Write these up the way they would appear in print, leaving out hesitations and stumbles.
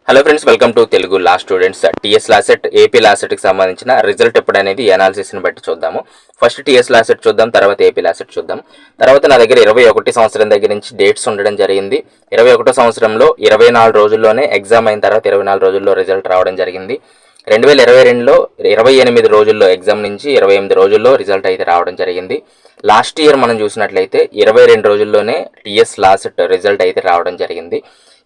Hello friends, welcome to Telugu law students. TS LAWCET AP లాసెట్కి సంబంధించిన result ఎప్పుడు అనేది అనాలిసిస్ని బట్టి చూద్దాము. ఫస్ట్ టీఎస్ లాసెట్ చూద్దాం, తర్వాత ఏపీ లాసెట్ చూద్దాం. తర్వాత నా దగ్గర 21 సంవత్సరం దగ్గర నుంచి డేట్స్ ఉండడం జరిగింది. 21 సంవత్సరంలో 24 రోజుల్లోనే ఎగ్జామ్ అయిన తర్వాత 24 రోజుల్లో రిజల్ట్ రావడం జరిగింది. 2022లో 28 రోజుల్లో ఎగ్జామ్ నుంచి 28 రోజుల్లో రిజల్ట్ అయితే రావడం జరిగింది. లాస్ట్ ఇయర్ మనం చూసినట్లయితే 22 రోజుల్లోనే టీఎస్ లాసెట్ రిజల్ట్ అయితే రావడం జరిగింది.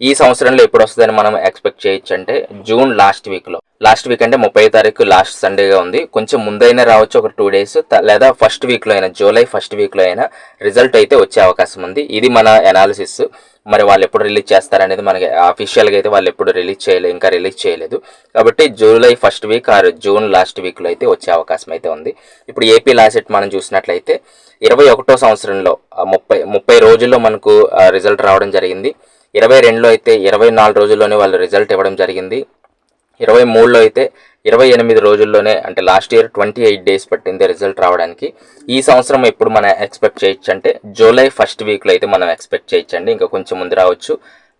ఈ సంవత్సరంలో ఎప్పుడు వస్తుందని మనం ఎక్స్పెక్ట్ చేయొచ్చు అంటే జూన్ లాస్ట్ వీక్ అంటే 30 తారీఖు లాస్ట్ సండేగా ఉంది. కొంచెం ముందైనా రావచ్చు, ఒక 2 days, లేదా ఫస్ట్ వీక్లో అయినా, జూలై ఫస్ట్ వీక్లో అయినా రిజల్ట్ అయితే వచ్చే అవకాశం ఉంది. ఇది మన అనాలిసిస్. మరి వాళ్ళు ఎప్పుడు రిలీజ్ చేస్తారనేది మనకి అఫీషియల్గా అయితే వాళ్ళు ఎప్పుడు ఇంకా రిలీజ్ చేయలేదు. కాబట్టి July first week or June last వీక్లో అయితే వచ్చే అవకాశం అయితే ఉంది. ఇప్పుడు ఏపీ లాసెట్ మనం చూసినట్లయితే 21 సంవత్సరంలో 30 రోజుల్లో మనకు రిజల్ట్ రావడం జరిగింది. 22లో అయితే 24 రోజుల్లోనే వాళ్ళు రిజల్ట్ ఇవ్వడం జరిగింది. 23లో అయితే 28 రోజుల్లోనే, అంటే లాస్ట్ ఇయర్ 28 days పట్టింది రిజల్ట్ రావడానికి. ఈ సంవత్సరం ఎప్పుడు మనం ఎక్స్పెక్ట్ చేయొచ్చు అంటే జూలై ఫస్ట్ వీక్లో అయితే మనం ఎక్స్పెక్ట్ చేయొచ్చండి. ఇంకా కొంచెం ముందు రావచ్చు,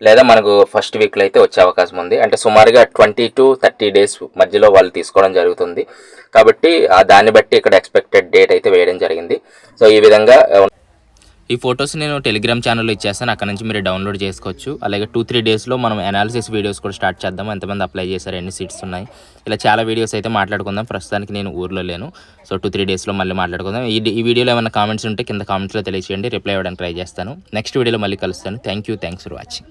లేదా మనకు ఫస్ట్ వీక్లో అయితే వచ్చే అవకాశం ఉంది. అంటే సుమారుగా 20 to 30 days మధ్యలో వాళ్ళు తీసుకోవడం జరుగుతుంది. కాబట్టి దాన్ని బట్టి ఇక్కడ ఎక్స్పెక్టెడ్ డేట్ అయితే వేయడం జరిగింది. సో ఈ విధంగా ఈ ఫొటోస్ నేను టెలిగ్రామ్ ఛానల్లో ఇచ్చేస్తాను, అక్కడ నుంచి మీరు డౌన్లోడ్ చేసుకోవచ్చు. అలాగే 2-3 డేస్లో మనం అనాలిసిస్ వీడియోస్ కూడా స్టార్ట్ చేద్దాం. ఎంతమంది అప్లై చేశారు, ఎన్ని సీట్స్ ఉన్నాయి, ఇలా చాలా వీడియోస్ అయితే మాట్లాడుకుందాం. ప్రస్తుతానికి నేను ఊర్లో లేను, సో 2-3 డేస్లో మళ్ళీ మాట్లాడుకుందాం. ఈ వీడియోలో ఏమైనా కామెంట్స్ ఉంటే కింద కామెంట్స్లో తెలియజేయండి, రిప్లై ఇవ్వడానికి ట్రై చేస్తాను. నెక్స్ట్ వీడియోలో మళ్ళీ కలుస్తాను. Thanks for watching.